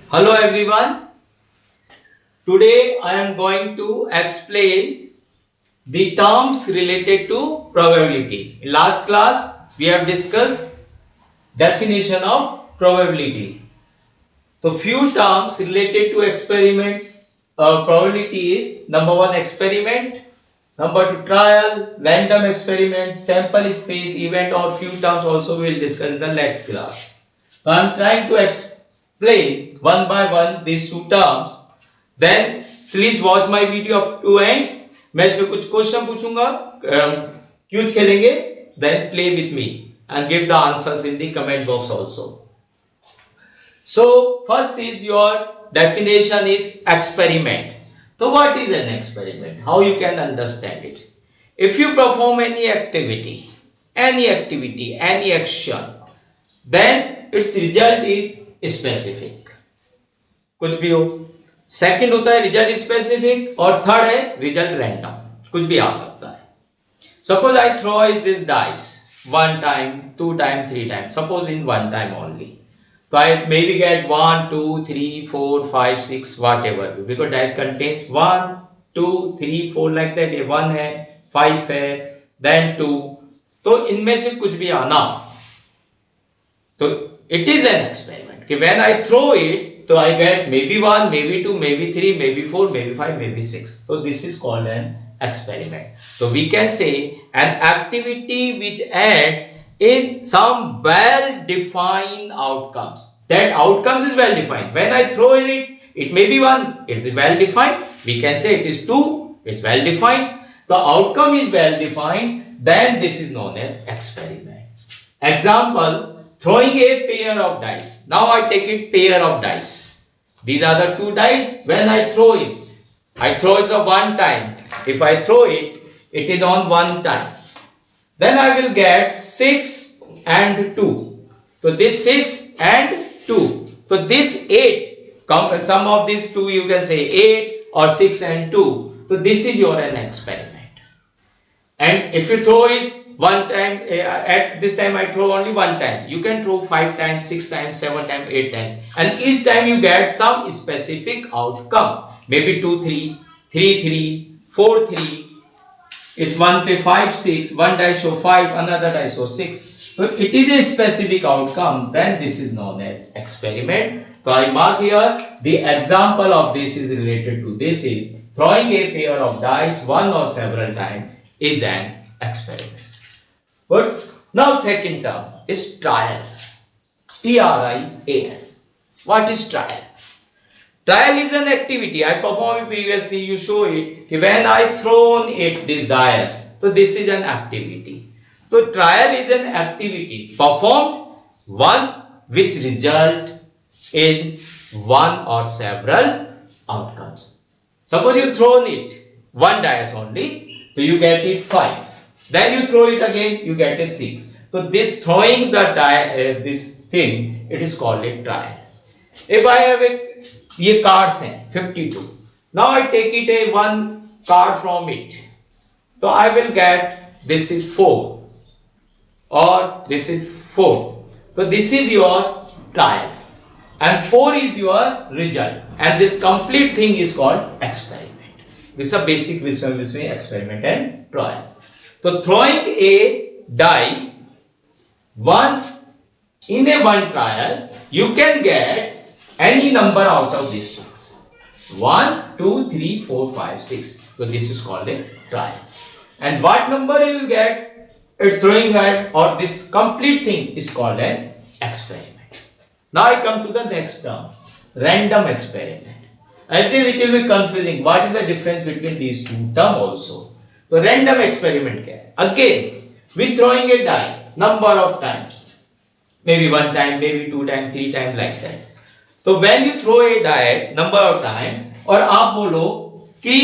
Hello everyone. Today I am going to explain the terms related to probability. In last class we have discussed definition of probability. So few terms related to experiments. Probability is number one experiment, number two trial, random experiment, sample space, event, or few terms also we will discuss in the next class. So I am trying to explain one by one these two terms. Then please watch my video up to end. मैं इसमें कुछ question पूछूंगा, cues खेलेंगे. Then play with me and give the answers in the comment box also. So first is your definition is experiment. So what is an experiment? How you can understand it? If you perform any activity, any action, then its result is specific. कुछ भी हो. Second होता है result specific और third है result random. कुछ भी आ सकता है. Suppose I throw this dice one time, two time, three times. Suppose in one time only. So I maybe get 1, 2, 3, 4, 5, 6, whatever. Because dice contains 1, 2, 3, 4 like that. ये 1 है, 5 है, then 2. तो इनमें से कुछ भी आना. तो it is an experiment. कि when I throw it, so I get maybe 1, maybe 2, maybe 3, maybe 4, maybe 5, maybe 6. So this is called an experiment. So we can say an activity which ends in some well-defined outcomes. That outcomes is well-defined. When I throw it, it may be 1, it's well-defined. We can say it is 2, it's well-defined. The outcome is well-defined, then this is known as experiment. Example, throwing a pair of dice. Now I take it pair of dice. These are the two dice. When I throw it a one time. If I throw it, it is on one time. Then I will get 6 and 2. So this 6 and 2. So this 8, sum of these two you can say 8 or 6 and 2. So this is your an experiment. And if you throw it one time, at this time I throw only one time. You can throw 5 times, 6 times, 7 times, 8 times. And each time you get some specific outcome. Maybe 2, 3, 3, 3, 4, 3. It's 1 pay 5, 6. One die show 5, another die show 6. So it is a specific outcome. Then this is known as experiment. So I mark here the example of this is related to this is throwing a pair of dice one or several times is an experiment. But now second term is trial. T-R-I-A-L. What is trial? Trial is an activity. I performed previously, you show it. When I thrown it this dice, so this is an activity. So trial is an activity performed once which result in one or several outcomes. Suppose you thrown it one dice only, so you get it 5. Then you throw it again, you get it 6. So this throwing the this thing, it is called a trial. If I have ये cards हैं 52. Now I take it a one card from it. So I will get this is 4 or this is 4. So this is your trial and 4 is your result and this complete thing is called experiment. This is a basic difference between experiment and trial. So throwing a die once in a one trial, you can get any number out of these things. 1, 2, 3, 4, 5, 6. So this is called a trial. And what number you will get at throwing that or this complete thing is called an experiment. Now I come to the next term, random experiment. I think it will be confusing. What is the difference between these two terms also? So random experiment क्या है? Again, we throwing a die number of times. Maybe one time, maybe 2 times, 3 times like that. So when you throw a die number of time और आप बोलो कि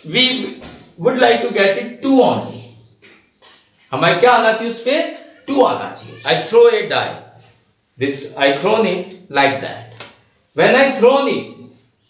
we would like to get it 2 only. हमें क्या आना चाहिए उस पे 2 आना चाहिए. I throw a die. This I thrown it like that. When I thrown it,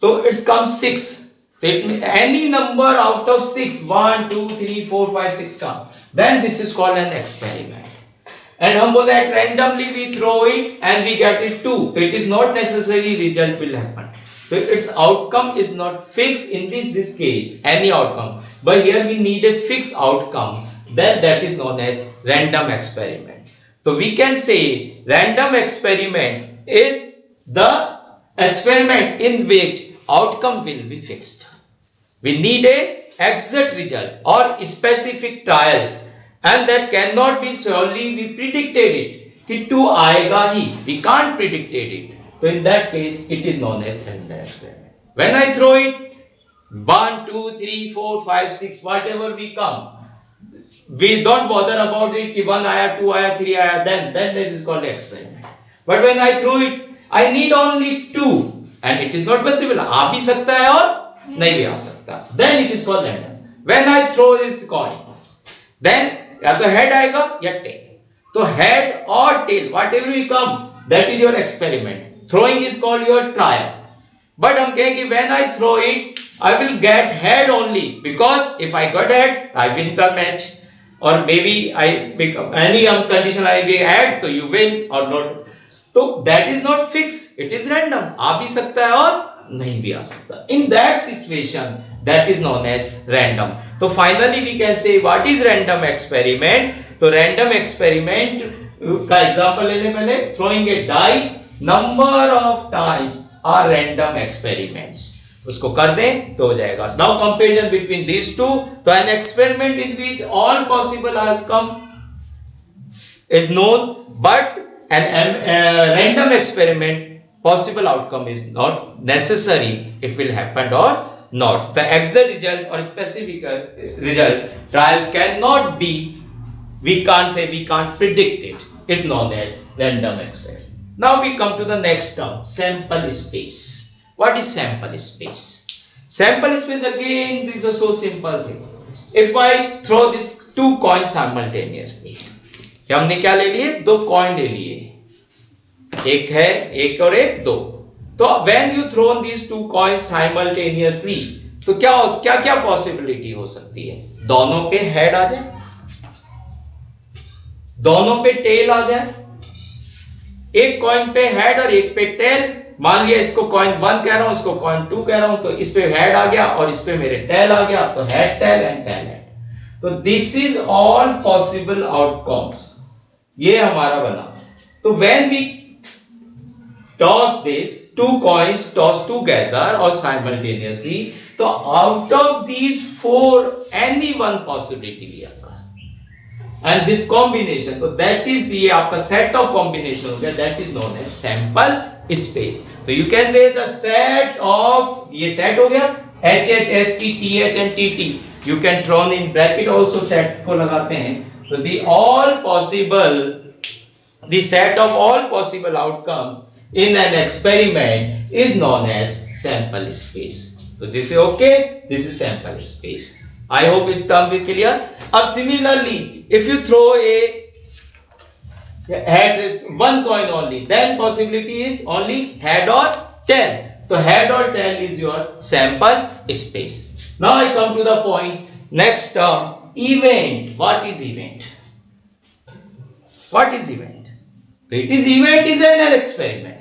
so it comes 6. Any number out of 6, 1, 2, 3, 4, 5, 6 come. Then this is called an experiment. and हम बोलते हैं randomly we throw it and we get it 2, so it is not necessary result will happen. So its outcome is not fixed in this case, any outcome, but here we need a fixed outcome, then that is known as random experiment. So we can say random experiment is the experiment in which outcome will be fixed. We need a exact result or specific trial, and that cannot be solely we predicted it कि 2 आएगा ही, we can't predicted it. So in that case it is known as random experiment. When I throw it 1 2 3 4 5 6 whatever we come, we don't bother about it कि 1 आया 2 आया 3 आया, then that is called experiment. But when I throw it, I need only 2 and it is not possible, आ भी सकता है और नहीं भी आ सकता, then it is called random. When I throw this coin, then या तो head आएगा या tail, तो head और tail whatever will come, that is your experiment. Throwing is called your trial. But हम कहें कि when I throw it, I will get head only, because if I got head, I win the match, or maybe I become any condition I will add, so you win or not. तो that is not fixed, it is random, आ भी सकता है और नहीं भी आ सकता. In that situation, that is known as random. तो finally we can say what is random experiment. तो random experiment का example लेने पहले, throwing a die number of times are random experiments. उसको कर दें तो हो जाएगा. Now comparison between these two. तो an experiment in which all possible outcome is known, but an random experiment possible outcome is not necessary, it will happen or not. The exact result or specific result trial cannot be, we can't say, we can't predict it. It's known as random experiment. Now we come to the next term, sample space. What is sample space? Sample space, again, this is a so simple thing. If I throw these 2 coins simultaneously, हमने क्या ले लिए, 2 coin ले लिए, एक है एक और एक 2. तो when you throw these 2 coins simultaneously, तो क्या क्या पॉसिबिलिटी हो सकती है? दोनों पे हेड आ जाए, दोनों पे टेल आ जाए, एक कॉइन पे हेड और एक पे टेल. मान लिया इसको कॉइन 1 कह रहा हूं, इसको कॉइन 2 कह रहा हूं, तो इस पे हेड आ गया और इस पे मेरे टेल आ गया, तो head tail and tail head. तो this is all possible outcomes, ये हमारा बना. तो when we toss this 2 coins toss together or simultaneously, so out of these 4 any one possibility will occur, and this combination, so that is the आपका set of combination हो गया, that is known as sample space. So you can say the set of, ये set हो गया, H H S T T H and T T, you can throw in bracket also set को लगाते हैं. So the all possible, the set of all possible outcomes in an experiment is known as sample space. So this is okay, this is sample space. I hope it's something clear. अब similarly, if you throw a head 1 coin only, then possibility is only head or tail. So head or tail is your sample space. Now I come to the point, next term, event. What is event? What is event? So it is event is an experiment.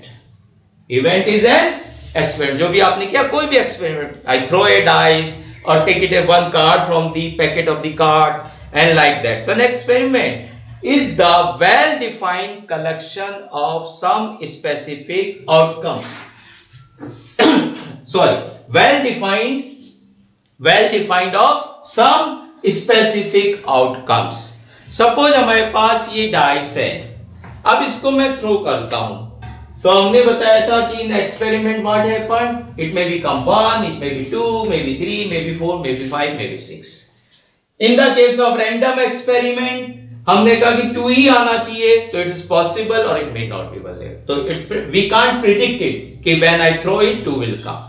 Event is an experiment. जो भी आपने किया, कोई भी experiment. I throw a dice or take it a 1 card from the packet of the cards and like that. So an experiment is the well-defined collection of some specific outcomes. Sorry, well-defined of some specific outcomes. Suppose हमारे पास ये dice है, अब इसको मैं throw करता हूं. तो हमने बताया था कि in experiment what happened, it may become 1, it may be 2, may be 3, may be 4, may be 5, may be 6. In the case of random experiment हमने कहा कि 2 ही आना चाहिए, तो इट इज पॉसिबल और it may not be possible. तो we can't predict it कि when I throw it 2 will come.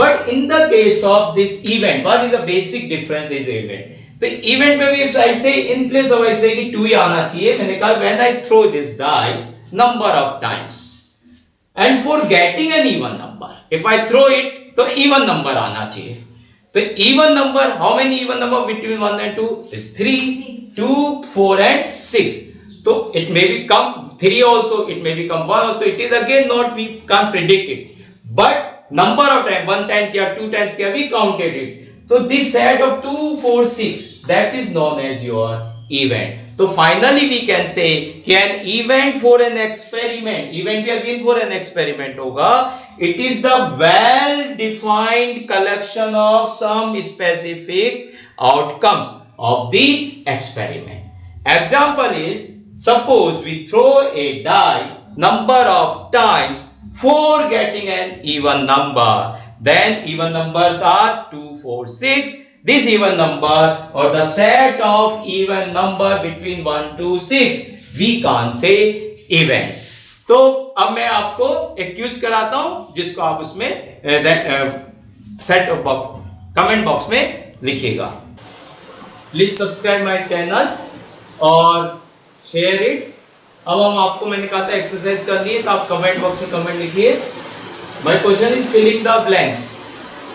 But in the case of this event, what is the basic difference is event? तो event में भी if I से in place of आई से कि 2 ही आना चाहिए, मैंने कहा when I throw this dice number of times and for getting an even number, if I throw it तो even number आना चाहिए. तो even number, how many even number between 1 and 2 is 3, 2, 4 and 6. तो it may become 3 also, it may become 1 also. It is again not, we can't predict it, but number of time, 1 time किया, 2 times किया, we counted it. So this set of 2 4 6, that is known as your event. So finally we can say कि an event for an experiment, event भी again for an experiment होगा, it is the well defined collection of some specific outcomes of the experiment. Example is, suppose we throw a die number of times for getting an even number. Then even numbers are 2, 4, 6. This even number or the set of even number between 1 to 6, we can't say event. तो अब मैं आपको एक quiz कराता हूं जिसको आप उसमें सेट बॉक्स कमेंट बॉक्स में लिखिएगा. प्लीज सब्सक्राइब माय चैनल और शेयर इट. अब हम आपको, मैंने कहा था एक्सरसाइज करनी है, तो आप कमेंट बॉक्स में कमेंट लिखिए. My question is filling the blanks.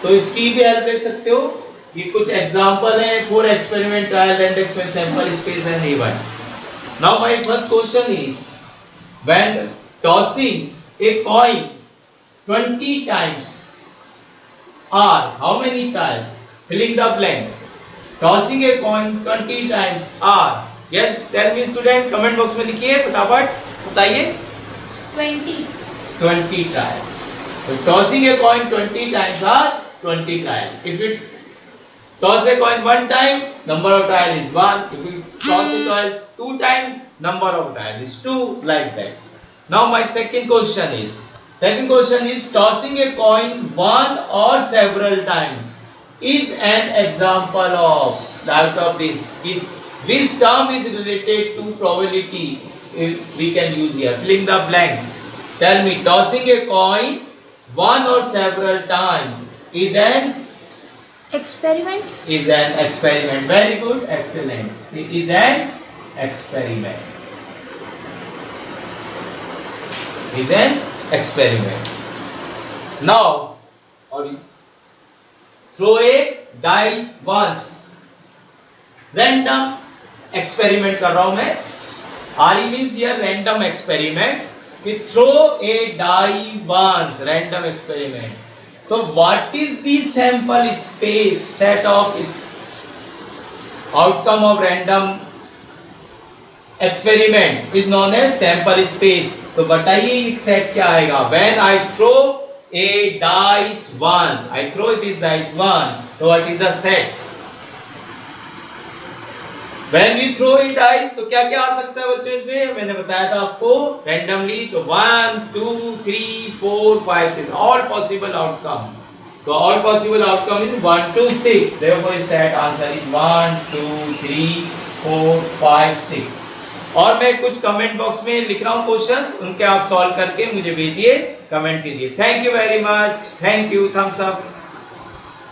तो इसकी भी हेल्प ले सकते हो. ये कुछ एग्जांपल है for experiment, trial and experiment, sample space and event. Now my first question is, when tossing a coin 20 times are how many trials? Filling the blank. Tossing a coin 20 times are. Yes, tell me student, comment box में लिखिए फटाफट, बताइए. 20 trials. So tossing a coin 20 times are 20 trials. If you toss a coin 1 time, number of trial is 1. If you toss a coin 2 times, number of trial is 2, like that. Now my second question is tossing a coin one or several times is an example of out of this. This term is related to probability. We can use here. Filling the blank. Tell me, tossing a coin one or several times is an experiment. Is an experiment. Very good, excellent. It is an experiment. Is an experiment. Now, throw a die once. Random experiment कर रहा हूं मैं. RE means here random experiment. We throw a die once. Random experiment. So what is the sample space set of is outcome of random experiment is known as sample space. तो बताइए ये set क्या आएगा. When I throw a dice once, I throw this dice one. So what is the set? When we throw a dice, तो क्या क्या आ सकता है बच्चों इसमें? मैंने बताया था आपको randomly. तो 1, 2, 3, 4, 5, 6 all possible outcome. So all possible outcome is 1 to 6. Therefore set answer is 1, 2, 3, 4, 5, 6. और मैं कुछ कमेंट बॉक्स में लिख रहा हूँ क्वेश्चंस, उनके आप सॉल्व करके मुझे भेजिए, कमेंट कीजिए. Thank you very much. Thank you. Thumbs up.